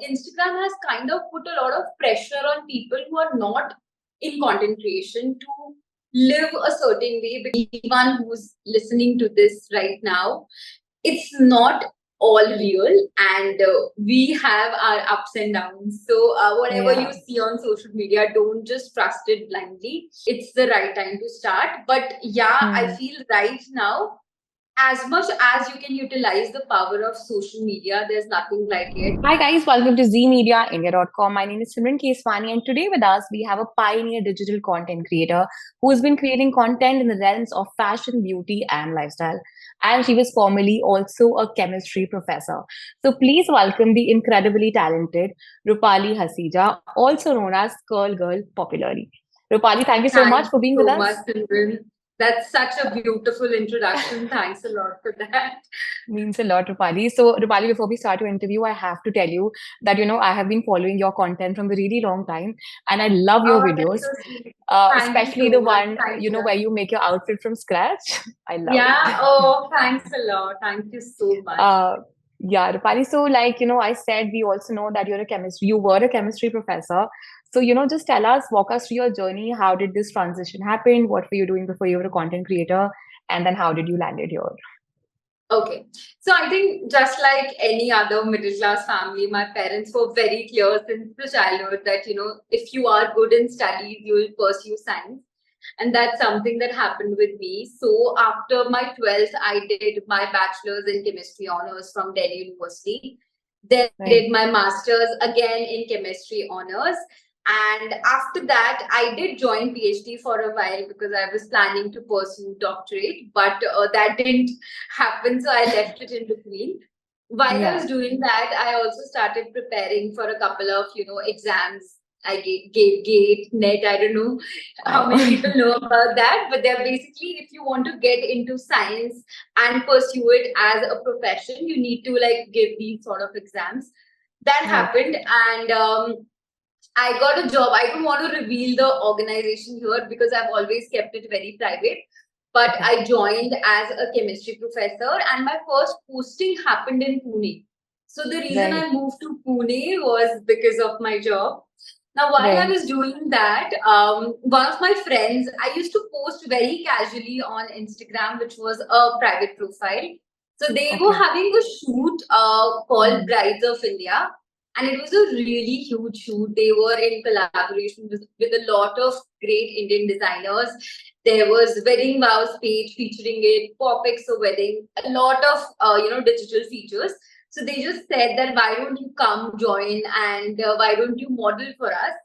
Instagram has kind of put a lot of pressure on people who are not in content creation to live a certain way. Because anyone who's listening to this right now, it's not all real, and we have our ups and downs. So whatever you Yeah. see on social media, don't just trust it blindly. It's the right time to start. But yeah, I Hmm. feel right now, as much as you can utilize the power of social media, there's nothing like it. Hi guys, welcome to Z Media, India.com. My name is Simran Keswani, and today with us we have a pioneer digital content creator who has been creating content in the realms of fashion, beauty, and lifestyle. And she was formerly also a chemistry professor. So please welcome the incredibly talented Rupali Hasija, also known as Curl Girl popularly. Rupali, thank you so much Thanks for being with so us. much, Simran. That's such a beautiful introduction. Thanks a lot for that. Means a lot, Rupali. So, Rupali, before we start your interview, I have to tell you that, I have been following your content from a really long time and I love your Oh, that's videos, so sweet. Thank you especially so the much. one, Thanks a where lot. you make your outfit from scratch. I love Yeah. it. Oh, thanks a lot. Thank you so much. Uh, yeah, Rupali. So, I said we also know that you were a chemistry professor. So, just tell us, walk us through your journey. How did this transition happen? What were you doing before you were a content creator? And then how did you landed here? Okay. So I think just like any other middle class family, my parents were very clear since the childhood that, if you are good in studies, you will pursue science. And that's something that happened with me. So after my 12th, I did my bachelor's in chemistry honors from Delhi University. Then I Right. did my master's again in chemistry honors. And after that, I did join PhD for a while because I was planning to pursue doctorate, but that didn't happen. So I left it in between. While I was Yeah. doing that, I also started preparing for a couple of, exams. I gave GATE, NET. I don't know how many Oh. people know about that, but they're basically, if you want to get into science and pursue it as a profession, you need to like give these sort of exams. That Right. happened, and I got a job. I don't want to reveal the organization here because I've always kept it very private. But Okay. I joined as a chemistry professor, and my first posting happened in Pune. So the reason Right. I moved to Pune was because of my job. Now, while I Right. was doing that, one of my friends, I used to post very casually on Instagram, which was a private profile. So they were Okay. having a shoot called Hmm. Brides of India, and it was a really huge shoot. They were in collaboration with a lot of great Indian designers. There was Wedding Vows page featuring it, PopXO Wedding, a lot of digital features. So they just said that why don't you come join, and why don't you model for us?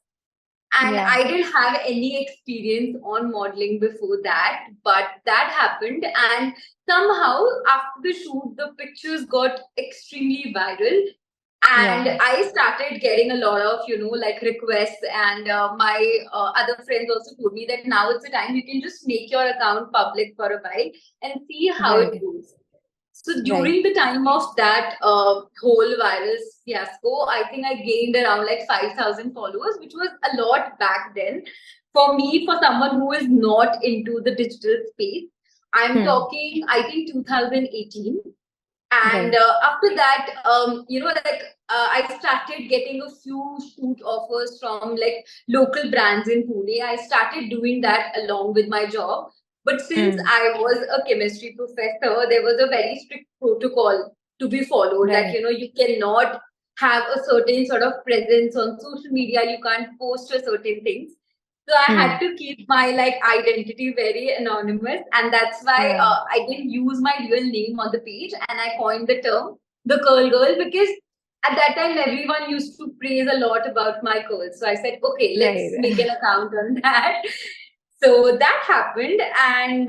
And Yeah. I didn't have any experience on modeling before that, but that happened. And somehow after the shoot, the pictures got extremely viral. And Yeah. I started getting a lot of, like requests. And my other friends also told me that now it's the time you can just make your account public for a while and see how it Right. goes. So Right. during the time of that whole virus fiasco, I think I gained around like 5,000 followers, which was a lot back then. For me, for someone who is not into the digital space, I'm Hmm. talking, I think 2018. And Right. after that, I started getting a few shoot offers from like local brands in Pune. I started doing that along with my job. But since Hmm. I was a chemistry professor, there was a very strict protocol to be followed that, Right. you cannot have a certain sort of presence on social media. You can't post a certain things. So I had Hmm. to keep my like identity very anonymous, and that's why Yeah. I didn't use my real name on the page, and I coined the term the curl girl because at that time everyone used to praise a lot about my curls. So I said, okay, let's Right. make an account on that. So that happened, and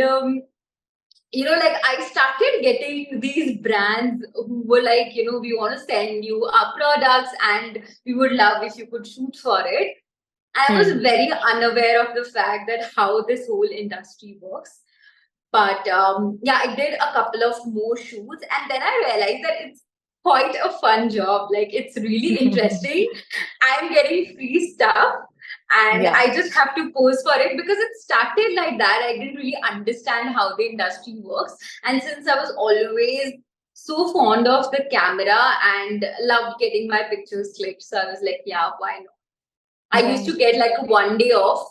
like I started getting these brands who were like, we want to send you our products, and we would love if you could shoot for it. I was Hmm. very unaware of the fact that how this whole industry works. But yeah, I did a couple of more shoots, and then I realized that it's quite a fun job. Like it's really interesting. I'm getting free stuff, and Yeah. I just have to pose for it because it started like that. I didn't really understand how the industry works, and since I was always so fond of the camera and loved getting my pictures clicked. So I was like, yeah, why not? I used to Right. get like one day off,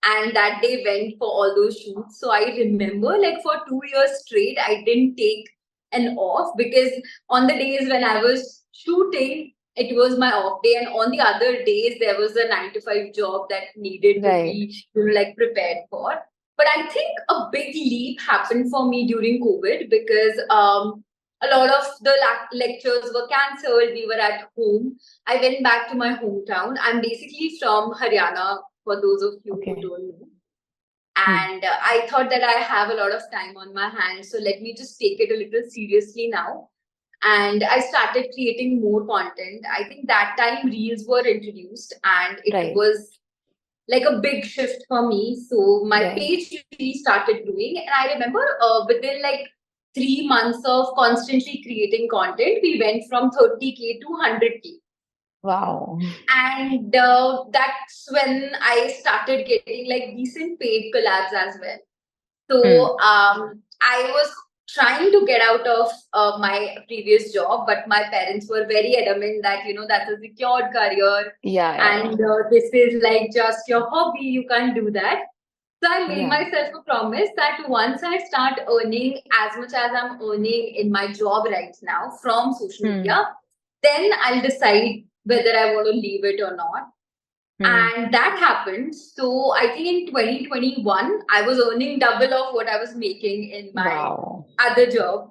and that day went for all those shoots. So I remember like for 2 years straight, I didn't take an off because on the days when I was shooting, it was my off day, and on the other days there was a 9 to 5 job that needed to Right. be like prepared for. But I think a big leap happened for me during COVID because a lot of the lectures were cancelled. We were at home. I went back to my hometown. I'm basically from Haryana, for those of you who Okay. don't know. Hmm. And I thought that I have a lot of time on my hands. So let me just take it a little seriously now. And I started creating more content. I think that time reels were introduced and it Right. was like a big shift for me. So my Right. page really started growing. And I remember within like 3 months of constantly creating content, we went from 30K to 100K. Wow. And that's when I started getting like decent paid collabs as well. Hmm. So I was trying to get out of my previous job, but my parents were very adamant that that's a secured career, Yeah. Yeah. and this is like just your hobby. You can't do that. So I made Yeah. myself a promise that once I start earning as much as I'm earning in my job right now from social Hmm. media, then I'll decide whether I want to leave it or not. Hmm. And that happened. So I think in 2021, I was earning double of what I was making in my Wow. other job.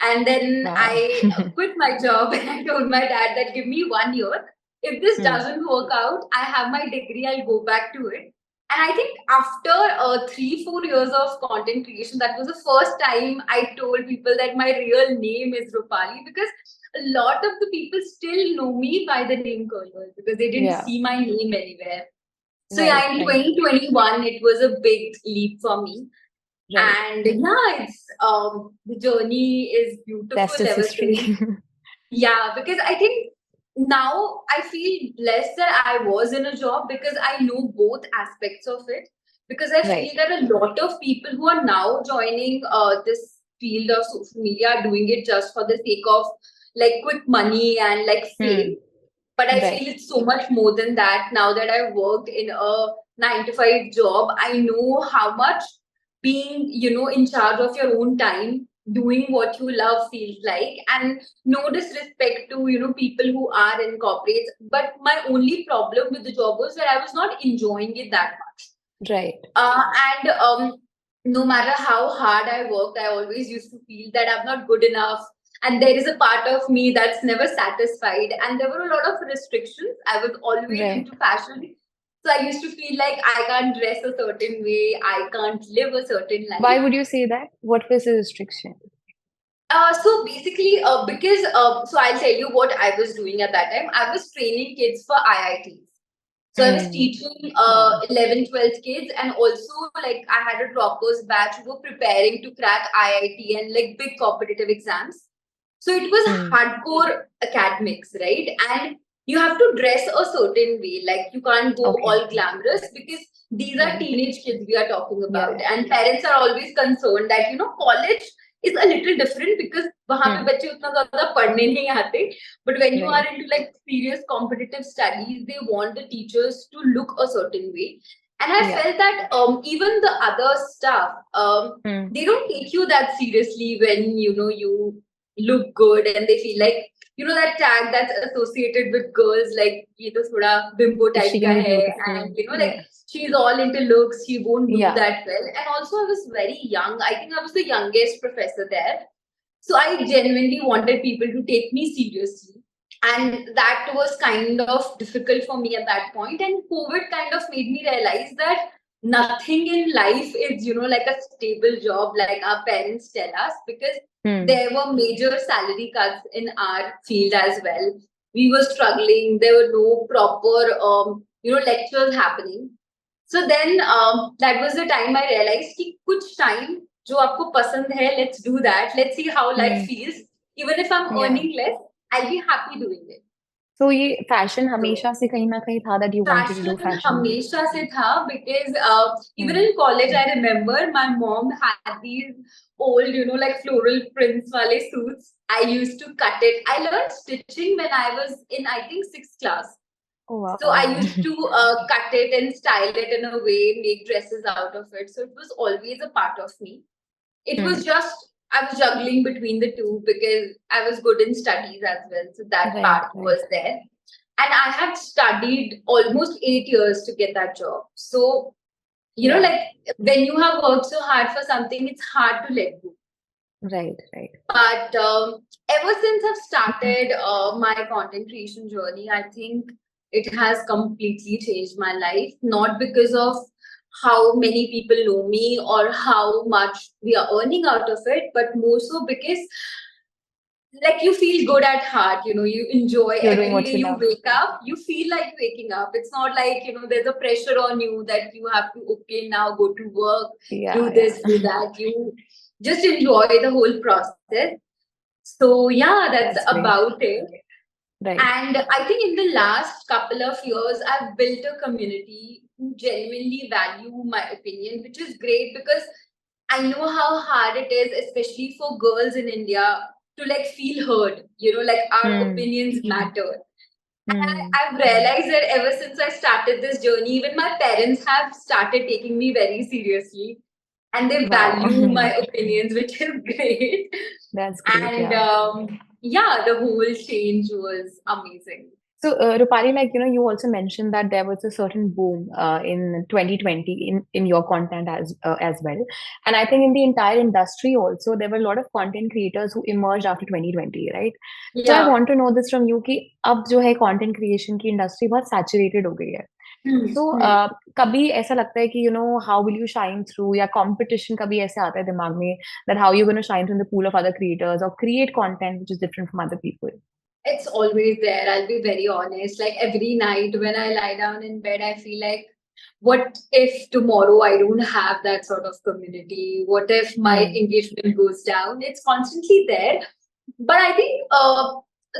And then Wow. I quit my job and I told my dad that give me 1 year. If this Hmm. doesn't work out, I have my degree, I'll go back to it. And I think after 3, 4 years of content creation, that was the first time I told people that my real name is Rupali, because a lot of the people still know me by the name Curlgirl because they didn't Yeah. see my name anywhere. So Right. yeah, in Right. 2021, it was a big leap for me. Right. And yeah, it's the journey is beautiful Rest is ever history. since. Yeah, because I think now I feel blessed that I was in a job because I know both aspects of it. Because I feel Right. that a lot of people who are now joining this field of social media are doing it just for the sake of like quick money and like Hmm. fame. But I Right. feel it's so much more than that. Now that I've worked in a 9 to 5 job, I know how much being, in charge of your own time, doing what you love feels like. And no disrespect to, people who are in corporates. But my only problem with the job was that I was not enjoying it that much. Right. And no matter how hard I worked, I always used to feel that I'm not good enough. And there is a part of me that's never satisfied. And there were a lot of restrictions. I was always Right. into fashion. So I used to feel like I can't dress a certain way, I can't live a certain Why life. would you say that? What was the restriction? So basically, because so I'll tell you what I was doing at that time. I was training kids for IITs. So I was Hmm. teaching Wow. 11th, 12th kids, and also like I had a droppers batch who were preparing to crack IIT and like big competitive exams. So it was Hmm. hardcore academics, right? And you have to dress a certain way. Like you can't go Okay. all glamorous because these are Right. teenage kids we are talking Yeah. about. Yeah. And parents are always concerned that, college is a little different because वहाँ पे Hmm. बच्चे उतना ज़्यादा पढ़ने नहीं आते. But when you are Right. into like serious competitive studies, they want the teachers to look a certain way. And I Yeah. felt that even the other stuff, Hmm. they don't take you that seriously when you look good, and they feel like that tag that's associated with girls, like ये तो थोड़ा bimbo If type she can का be है, beautiful. and like Yeah. she's all into looks, she won't do Yeah. that well. And also I was very young. I think I was the youngest professor there. So I genuinely wanted people to take me seriously. And that was kind of difficult for me at that point. And COVID kind of made me realize that nothing in life is, like a stable job like our parents tell us, because Hmm. there were major salary cuts in our field as well. We were struggling. There were no proper, lectures happening. So then that was the time I realized कि कुछ time जो आपको पसंद है, let's do that. Let's see how life Hmm. feels. Even if I'm Yeah. earning less, I'll be happy doing it. So ये fashion हमेशा से कहीं ना कहीं था that you wanted to do Fashion fashion. हमेशा से था because even Hmm. in college I remember my mom had these old, like floral prints wale suits. I used to cut it. I learned stitching when I was in, I think, sixth class. Oh So I wow. used to cut it and style it in a way, make dresses out of it. So it was always a part of me. It Hmm. was just I was juggling between the two because I was good in studies as well. So that Right, part right, was there. And I had studied almost 8 years to get that job. So, yeah, like when you have worked so hard for something, it's hard to let go. right, right. But ever since I've started my content creation journey, I think it has completely changed my life. Not because of how many people know me or how much we are earning out of it, but more so because like you feel good at heart, you enjoy You're doing every what day you you love. wake up, you feel like waking up. It's not like, there's a pressure on you that you have to, okay, now go to work, Yeah, do yeah. this, do that. You just enjoy the whole process. So yeah, that's That's great. about it. Right. And I think in the last couple of years, I've built a community who genuinely value my opinion, which is great because I know how hard it is, especially for girls in India, to like feel heard, like our Hmm. opinions matter. Hmm. I've realized that ever since I started this journey, even my parents have started taking me very seriously and they Wow. value my opinions, which is great. That's great. And Yeah. yeah, the whole change was amazing. So, Rupali, like, you also mentioned that there was a certain boom in 2020 in your content as well. And I think in the entire industry also, there were a lot of content creators who emerged after 2020, right? So I Yeah. want to know this from you कि अब जो है content creation की industry बहुत saturated हो गई है. Hmm. So Hmm. कभी ऐसा लगता है कि how will you shine through या competition कभी ऐसे आता है दिमाग में that how you're going to shine through in the pool of other creators or create content which is different from other people. It's always there. I'll be very honest. Like every night when I lie down in bed, I feel like, what if tomorrow I don't have that sort of community? What if my Hmm. engagement goes down? It's constantly there. But I think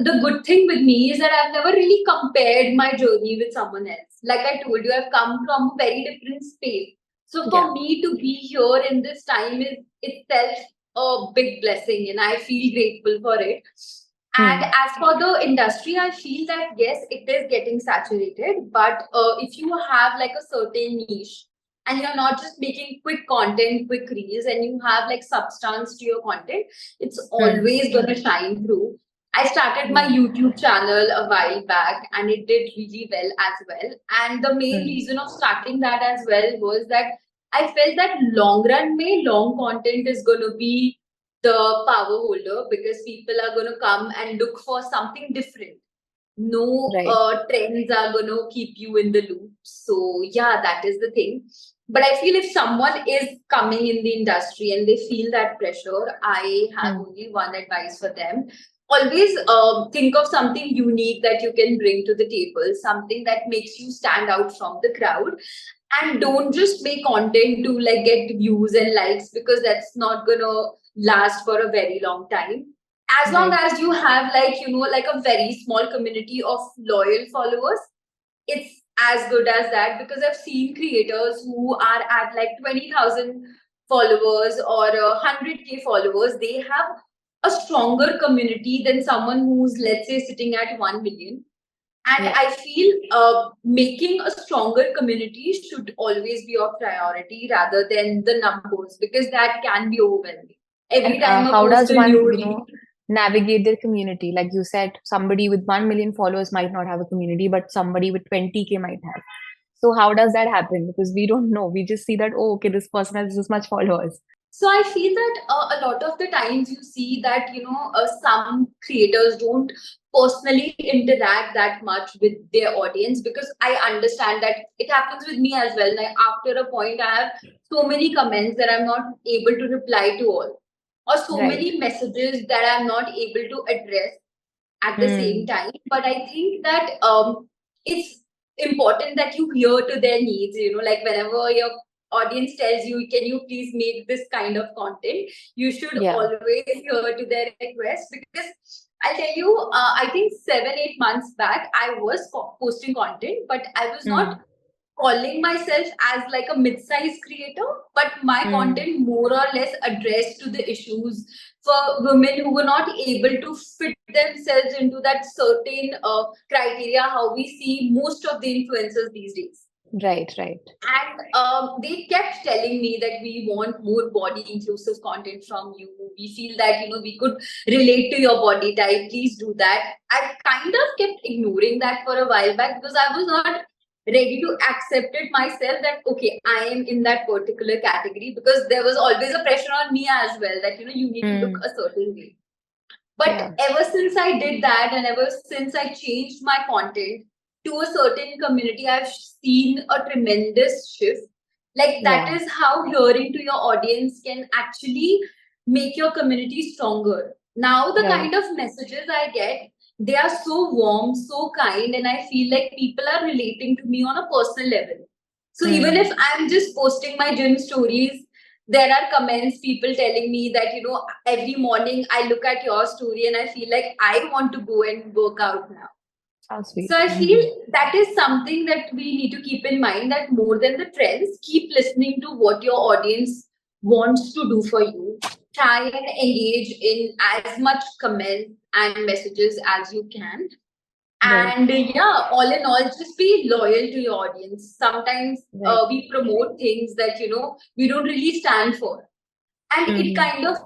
the good thing with me is that I've never really compared my journey with someone else. Like I told you, I've come from a very different space. So Yeah. for me to be here in this time is itself a big blessing, and I feel grateful for it. And Hmm. as for the industry, I feel that yes, it is getting saturated. But if you have like a certain niche and you're not just making quick content, quick reels, and you have like substance to your content, it's Hmm. always going to shine through. I started my Yeah. YouTube channel a while back and it did really well as well. And the main Hmm. reason of starting that as well was that I felt that long run may long content is going to be the power holder because people are going to come and look for something different. No Right. trends are going to keep you in the loop. So yeah, that is the thing. But I feel if someone is coming in the industry and they feel that pressure, I have Hmm. only one advice for them. Always think of something unique that you can bring to the table, something that makes you stand out from the crowd. And don't just make content to like get views and likes because that's not gonna last for a very long time. As long Right. as you have like, like a very small community of loyal followers, it's as good as that because I've seen creators who are at like 20,000 followers or 100K followers. They have a stronger community than someone who's, let's say, sitting at 1 million. And Yeah. I feel making a stronger community should always be your priority rather than the numbers because that can be overwhelming. Every And time I how post does a one, new reel, navigate their community? Like you said, somebody with 1 million followers might not have a community, but somebody with 20K might have. So how does that happen? Because we don't know. We just see that, oh, okay, this person has this much followers. so I feel that a lot of the times you see that some creators don't personally interact that much with their audience because I understand that it happens with me as well. Like after a point, I have so many comments that I'm not able to reply to all, or so Right. many messages that I'm not able to address at the same Hmm. time. But I think that it's important that you hear to their needs. Like whenever your audience tells you, "Can you please make this kind of content?" You should Yeah. always hear to their request because I'll tell you, I think 7, 8 months back, I was posting content, but I was not Mm. calling myself as like a mid-sized creator, but my Mm. content more or less addressed to the issues for women who were not able to fit themselves into that certain criteria, how we see most of the influencers these days. Right, right. And they kept telling me that we want more body inclusive content from you. We feel that, we could relate to your body type. Please do that. I kind of kept ignoring that for a while back because I was not ready to accept it myself that, okay, I am in that particular category, because there was always a pressure on me as well that, you need to look Mm. a certain way. But Yeah, ever since I did that, and ever since I changed my content to a certain community, I've seen a tremendous shift. Like, that yeah, is how hearing to your audience can actually make your community stronger. Now, the right. kind of messages I get, they are so warm, so kind, and I feel like people are relating to me on a personal level. So even Mm. if I'm just posting my gym stories, there are comments, people telling me that, every morning I look at your story and I feel like I want to go and work out now. How So sweet. I feel Mm. that is something that we need to keep in mind, that more than the trends, keep listening to what your audience wants to do for you. Try and engage in as much comments and messages as you can. Right, And yeah, all in all, just be loyal to your audience. Sometimes right. we promote things that, we don't really stand for, and it Mm-hmm. kind of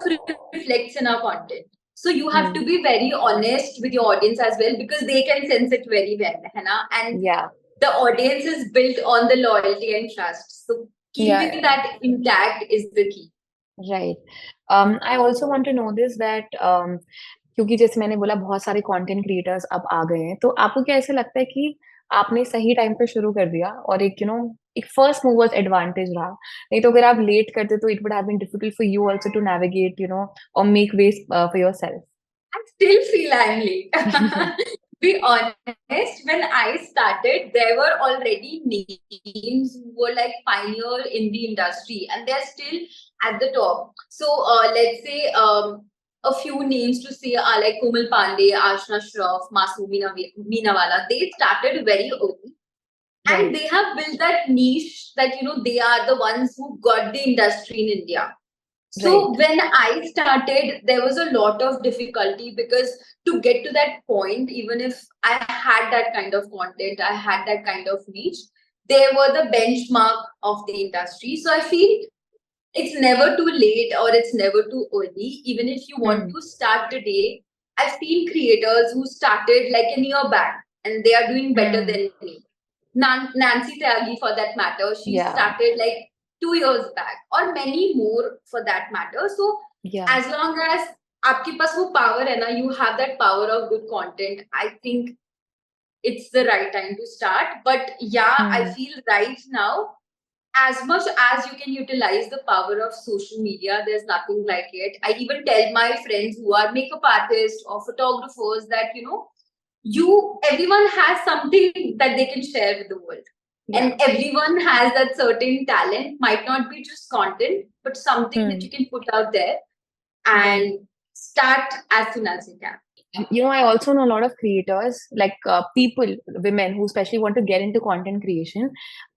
reflects in our content. So you have to be Mm. very honest with your audience as well, because they can sense it very well, है ना? And Yeah, the audience is built on the loyalty and trust. So keeping yeah, that intact is the key. right. I also want to know this that क्योंकि जैसे मैंने बोला बहुत सारे content creators अब आ गए हैं, तो आपको क्या ऐसा लगता है कि आपने सही टाइम पे शुरू कर दिया और एक एक फर्स्ट मूवर्स एडवांटेज रहा? नहीं तो अगर आप लेट करते तो it would have been difficult for you also to navigate और make ways for yourself. I still feel I'm late. Be honest, when I started, there were already names who were like pioneer in the industry, and they're still at the top. So let's say a few names to say are like Komal Pandey, Ashna Shroff, Meenawala. They started very early, and right. they have built that niche that, they are the ones who got the industry in India. So right. when I started, there was a lot of difficulty, because to get to that point, even if I had that kind of content, I had that kind of reach, they were the benchmark of the industry. So I feel it's never too late or it's never too early. Even if you want hmm, to start today, I've seen creators who started like a year back and they are doing better hmm, than me. Nancy Tyagi, for that matter, she या, started like 2 years back, or many more for that matter. So या, as long as आपके पास वो power है ना, you have that power of good content, I think it's the right time to start. But yeah, I hmm, feel right now, as much as you can utilize the power of social media, there's nothing like it. I even tell my friends who are makeup artists or photographers that, everyone has something that they can share with the world. या, And everyone has that certain talent, might not be just content, but something that hmm, you can put out there right. and start as soon as you can. I also know a lot of creators, like people, women who especially want to get into content creation,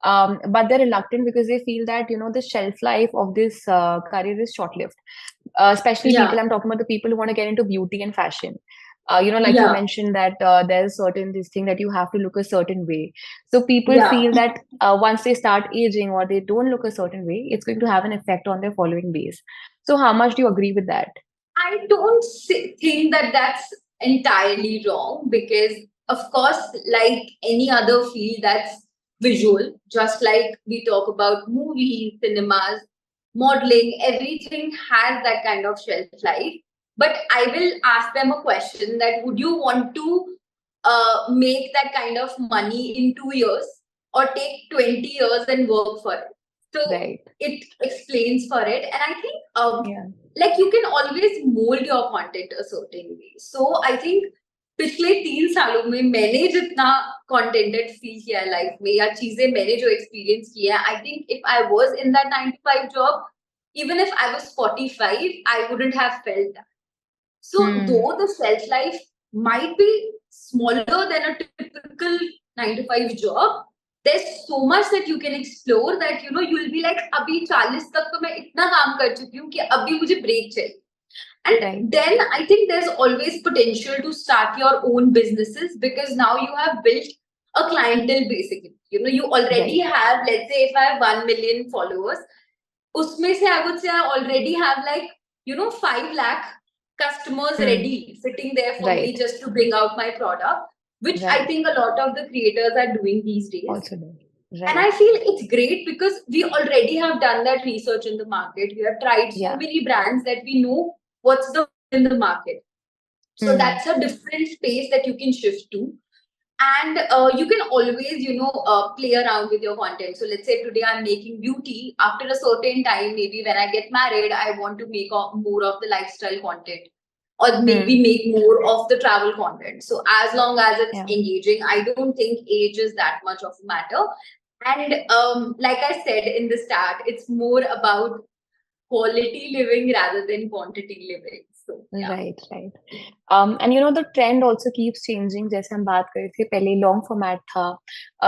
but they're reluctant because they feel that the shelf life of this career is short-lived. Especially people, Yeah, I'm talking about the people who want to get into beauty and fashion. Like you yeah, mentioned that there's certain this thing that you have to look a certain way. So people yeah. feel that once they start aging or they don't look a certain way, it's going to have an effect on their following base. So how much do you agree with that? I don't think that that's entirely wrong, because, of course, like any other field that's visual, just like we talk about movies, cinemas, modeling, everything has that kind of shelf life. But I will ask them a question that, would you want to make that kind of money in 2 years, or take 20 years and work for it? So Right. it explains for it. And I think Yeah. like, you can always mold your content a certain way. So I think पिछले 3 सालों में मैंने जितना contented feel किया है life में, या चीजें मैंने जो experience किया है, I think if I was in that 9 to 5 job, even if I was 45, I wouldn't have felt that. So though the shelf life might be smaller than a typical 9 to 5 job, there's so much that you can explore that you'll be like अभी 40 तक तो मैं इतना काम कर चुकी हूँ कि अभी मुझे break चाहिए. And then I think there's always potential to start your own businesses because now you have built a clientele basically. You already have, let's say if I have 1 million followers, usme se I would say I already have like 5 lakh customers ready sitting there for me just to bring out my product, which I think a lot of the creators are doing these days. Also do. And I feel it's great because we already have done that research in the market. We have tried so many brands that we know what's the in the market. So that's a different space that you can shift to. And you can always, play around with your content. So let's say today I'm making beauty. After a certain time, maybe when I get married, I want to make more of the lifestyle content, or maybe make more of the travel content. So as long as it's engaging, I don't think age is that much of a matter. And like I said in the start, it's more about quality living rather than quantity living. So, yeah. Right. And the trend also keeps changing. जैसे हम बात कर रहे थे पहले long format था.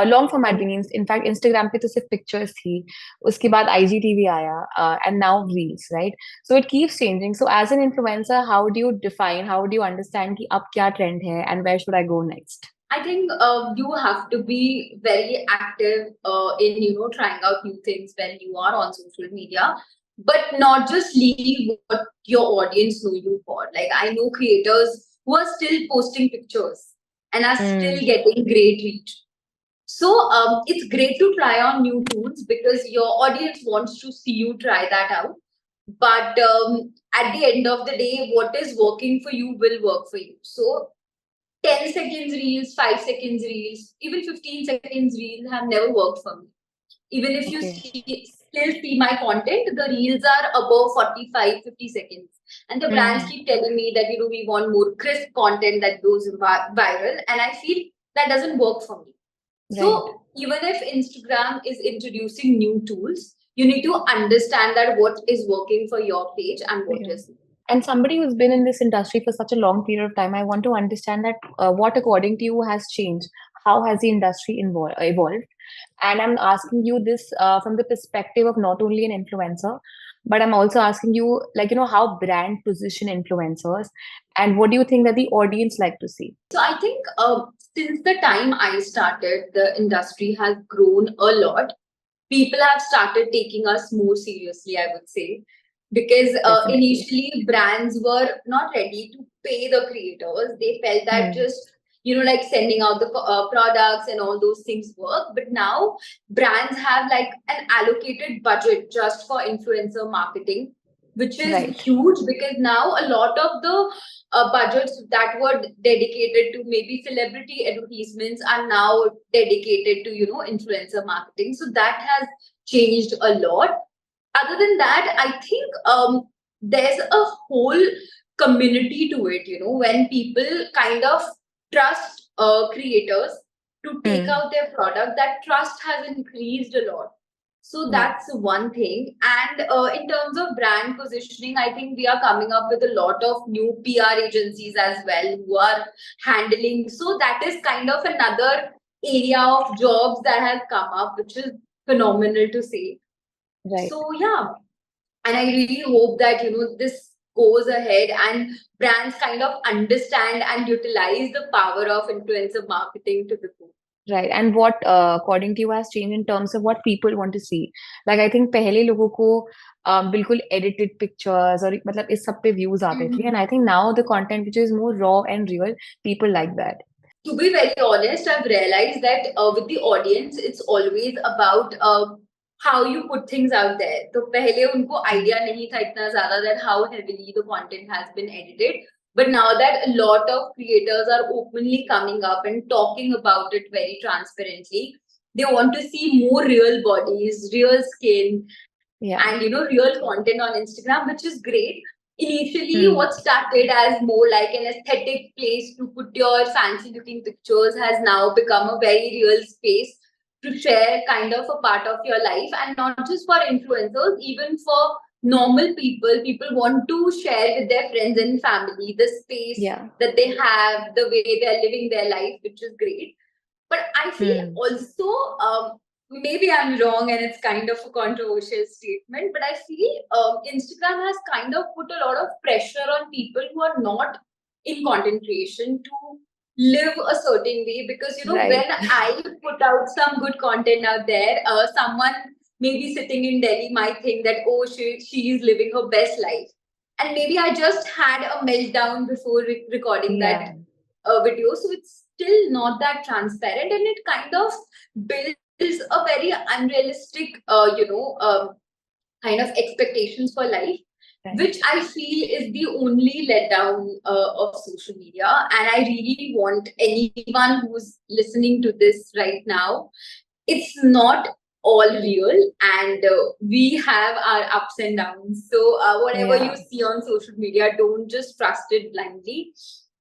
Long format means in fact Instagram पे तो सिर्फ pictures थी. उसके बाद IGTV आया, and now reels, right? So it keeps changing. So as an influencer, how do you define? How do you understand कि अब क्या trend है and where should I go next? I think you have to be very active in trying out new things when you are on social media, but not just leave what your audience know you for. Like I know creators who are still posting pictures and are still getting great reach. So it's great to try on new tools because your audience wants to see you try that out. But at the end of the day, what is working for you will work for you. So 10 seconds reels, 5 seconds reels, even 15 seconds reels have never worked for me. Even if you still see my content, the reels are above 45, 50 seconds. And the brands keep telling me that, we want more crisp content that goes viral. And I feel that doesn't work for me. So even if Instagram is introducing new tools, you need to understand that what is working for your page and what is not. And somebody who's been in this industry for such a long period of time, I want to understand that what according to you has changed. How has the industry evolved? And I'm asking you this from the perspective of not only an influencer, but I'm also asking you, how brand position influencers, and what do you think that the audience like to see? So I think since the time I started, the industry has grown a lot. People have started taking us more seriously, I would say, because initially brands were not ready to pay the creators. They felt that just like sending out the products and all those things work. But now brands have like an allocated budget just for influencer marketing, which is huge because now a lot of the budgets that were dedicated to maybe celebrity advertisements are now dedicated to influencer marketing. So that has changed a lot. Other than that, I think there's a whole community to it. When people kind of trust creators to take out their product, that trust has increased a lot. So that's one thing. And in terms of brand positioning, I think we are coming up with a lot of new PR agencies as well who are handling. So that is kind of another area of jobs that has come up, which is phenomenal to see. So yeah, and I really hope that this goes ahead and brands kind of understand and utilize the power of influencer marketing to the full. Right. And what, according to you, has changed in terms of what people want to see? Like, I think पहले लोगों को बिल्कुल edited pictures और मतलब इस सब पे views आते थे. And I think now the content which is more raw and real, people like that. To be very honest, I've realized that with the audience, it's always about how you put things out there. तो पहले उनको idea नहीं था इतना ज़्यादा that how heavily the content has been edited. But now that a lot of creators are openly coming up and talking about it very transparently, they want to see more real bodies, real skin, and real content on Instagram, which is great. Initially, what started as more like an aesthetic place to put your fancy looking pictures has now become a very real space to share kind of a part of your life, and not just for influencers, even for normal people want to share with their friends and family the space Yeah. that they have, the way they're living their life, which is great. But I feel Hmm. also, maybe I'm wrong and it's kind of a controversial statement, but I feel Instagram has kind of put a lot of pressure on people who are not in content creation to live a certain way. Because, Right. when I put out some good content out there, someone maybe sitting in Delhi might think that, oh, she is living her best life. And maybe I just had a meltdown before recording that Yeah. video. So it's still not that transparent, and it kind of builds a very unrealistic, kind of expectations for life, Right. which I feel is the only letdown of social media. And I really want anyone who's listening to this right now, it's not all real, and we have our ups and downs. So whatever you Yeah. see on social media, don't just trust it blindly,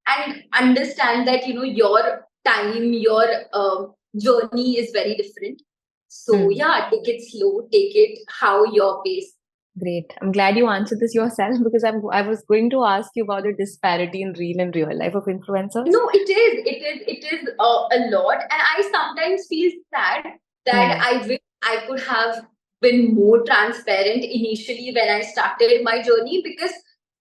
and understand that your time, your journey is very different. So Hmm. yeah, take it slow, take it how your pace. Great. I'm glad you answered this yourself because I was going to ask you about the disparity in real and real life of influencers. No, it is a lot, and I sometimes feel sad that Hmm. I wish I could have been more transparent initially when I started my journey, because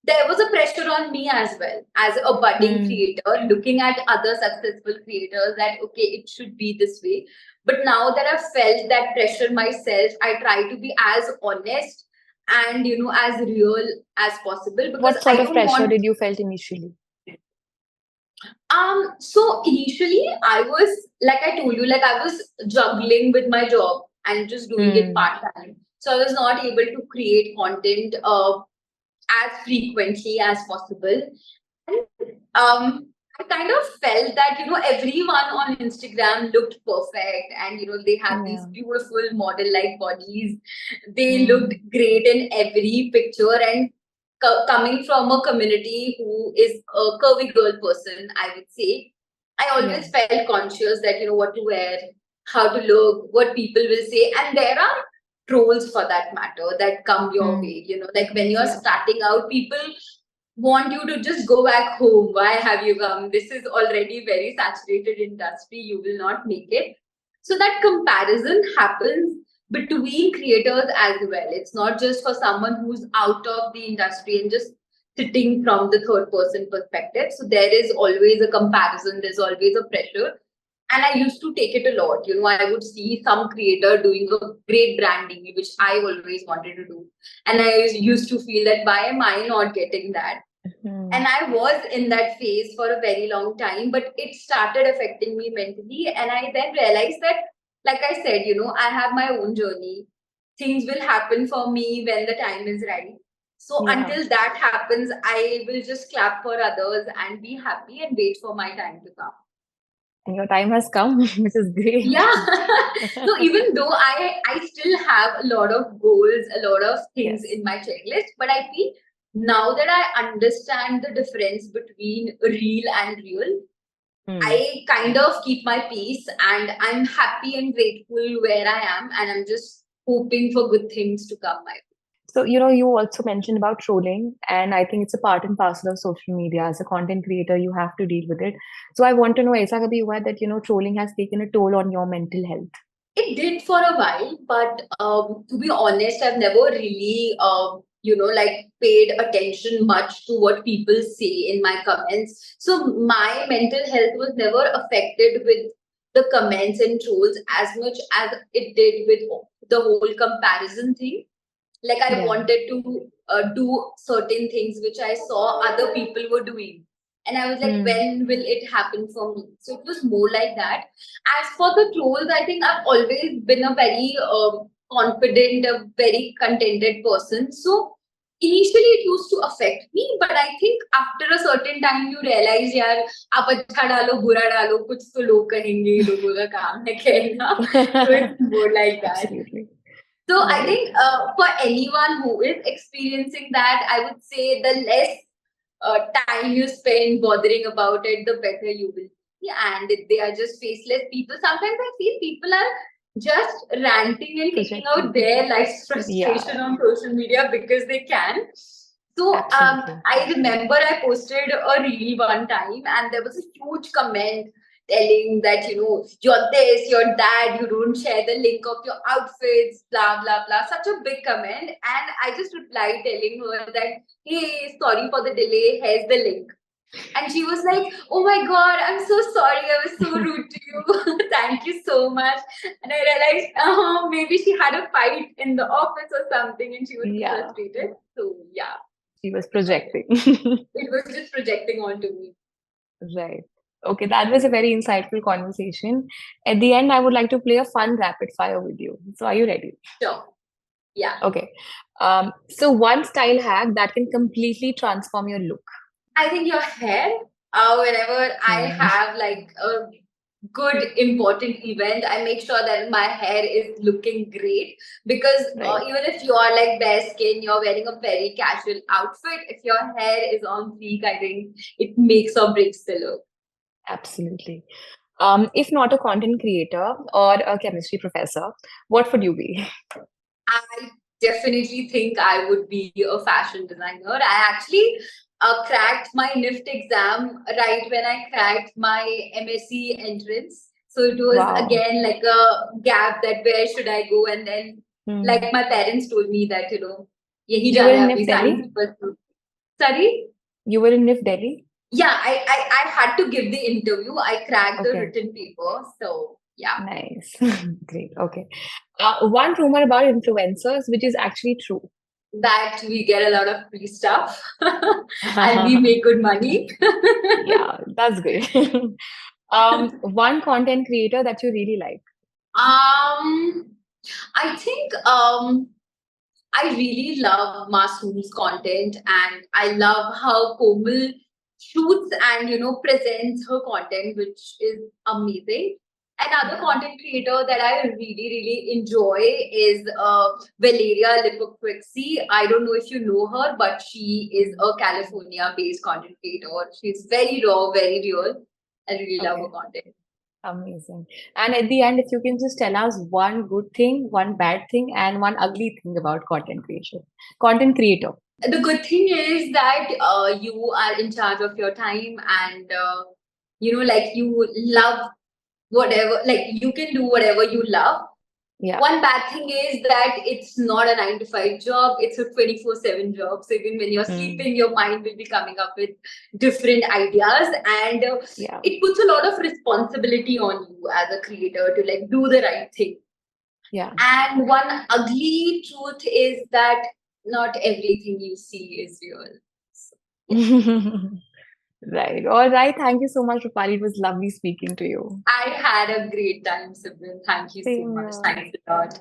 there was a pressure on me as well as a budding Hmm. creator, looking at other successful creators that okay, it should be this way. But now that I've felt that pressure myself, I try to be as honest and as real as possible, because What I sort of don't pressure want. did you felt initially? So initially I was, like I told you, like I was juggling with my job and just doing it Hmm. part-time. So I was not able to create content as frequently as possible. And I kind of felt that, everyone on Instagram looked perfect, and, they had these Yeah. beautiful model-like bodies. They looked Hmm. great in every picture. And coming from a community who is a curvy girl person, I would say, I Yeah. always felt conscious that, what to wear, how to look, what people will say. And there are trolls for that matter that come your Hmm. way. Like when you're Yeah. starting out, people want you to just go back home. Why have you come? This is already very saturated industry. You will not make it. So that comparison happens between creators as well. It's not just for someone who's out of the industry and just sitting from the third person perspective. So there is always a comparison, there's always a pressure. And I used to take it a lot. I would see some creator doing a great branding, which I always wanted to do. And I used to feel that why am I not getting that? Hmm. And I was in that phase for a very long time, but it started affecting me mentally. And I then realized that, like I said, I have my own journey. Things will happen for me when the time is right. So Yeah. until that happens, I will just clap for others and be happy and wait for my time to come. And your time has come, which is great. Yeah. No, even though I still have a lot of goals, a lot of things Yes. in my checklist, but I feel now that I understand the difference between real and real, Hmm. I kind of keep my peace, and I'm happy and grateful where I am, and I'm just hoping for good things to come my way. So, you also mentioned about trolling, and I think it's a part and parcel of social media. As a content creator, you have to deal with it. So, I want to know, Aisa kabhi hua hai that, trolling has taken a toll on your mental health? It did for a while, but to be honest, I've never really, like paid attention much to what people say in my comments. So my mental health was never affected with the comments and trolls as much as it did with the whole comparison thing. Like I Yeah. wanted to do certain things which I saw other people were doing, and I was like, Hmm. when will it happen for me? So it was more like that. As for the trolls, I think I've always been a very confident, a very contented person. So initially it used to affect me, but I think after a certain time you realize, यार आप अच्छा डालो बुरा डालो कुछ तो लोग कहेंगे, लोगों का काम है कहना. So it's more like that. Absolutely. So I Right. think for anyone who is experiencing that, I would say the less time you spend bothering about it, the better you will be. And they are just faceless people. Sometimes I feel people are just ranting and taking out Projecting. their life's Yeah, frustration on social media because they can. So absolutely. I remember I posted a reel one time and there was a huge comment telling that, you're this, you're that, you don't share the link of your outfits, blah, blah, blah. Such a big comment. And I just replied telling her that, hey, sorry for the delay, here's the link. And she was like, oh my God, I'm so sorry. I was so rude to you. Thank you so much. And I realized maybe she had a fight in the office or something and she was Yeah, frustrated. So, yeah, she was projecting. it was just projecting onto me. Right. Okay, that was a very insightful conversation. At the end, I would like to play a fun rapid fire with you. So, are you ready? Sure. Yeah. Okay. So one style hack that can completely transform your look. I think your hair, whenever I Hmm. have like a good important event, I make sure that my hair is looking great because Right. even if you are like bare skin, you're wearing a very casual outfit. If your hair is on fleek, I think it makes or breaks the look. Absolutely. If not a content creator or a chemistry professor, what would you be? I definitely think I would be a fashion designer. I actually cracked my NIFT exam right when I cracked my MSc entrance. So it was Wow. again like a gap that where should I go? And then, Hmm. like my parents told me that, यही You were जाना in है NIF अपनी Delhi? Science पर. Sorry? You were in NIF Delhi? Yeah, I had to give the interview. I cracked the Okay. written paper. So yeah. Nice. Great. Okay. One rumor about influencers, which is actually true. That we get a lot of free stuff and we make good money. Yeah, that's great. One content creator that you really like. um, I think I really love Masoom's content and I love how Komal shoots and presents her content, which is amazing. Another Yeah. content creator that I really, really enjoy is Valeria Lipoquixi. I don't know if you know her, but she is a California-based content creator. She's very raw, very real. I really love her Okay. content. Amazing. And at the end, if you can just tell us one good thing, one bad thing, and one ugly thing about content creation. Content creator. The good thing is that you are in charge of your time and like you love whatever, like you can do whatever you love. Yeah. One bad thing is that it's not a 9 to 5 job, it's a 24/7 job. So even when you're Mm. sleeping, your mind will be coming up with different ideas, and Yeah. it puts a lot of responsibility on you as a creator to like do the right thing. Yeah. And one ugly truth is that not everything you see is real. So, yeah. Right. All right. Thank you so much, Rupali. It was lovely speaking to you. I had a great time, Simran. Thank you so Same much. here. Thanks a lot.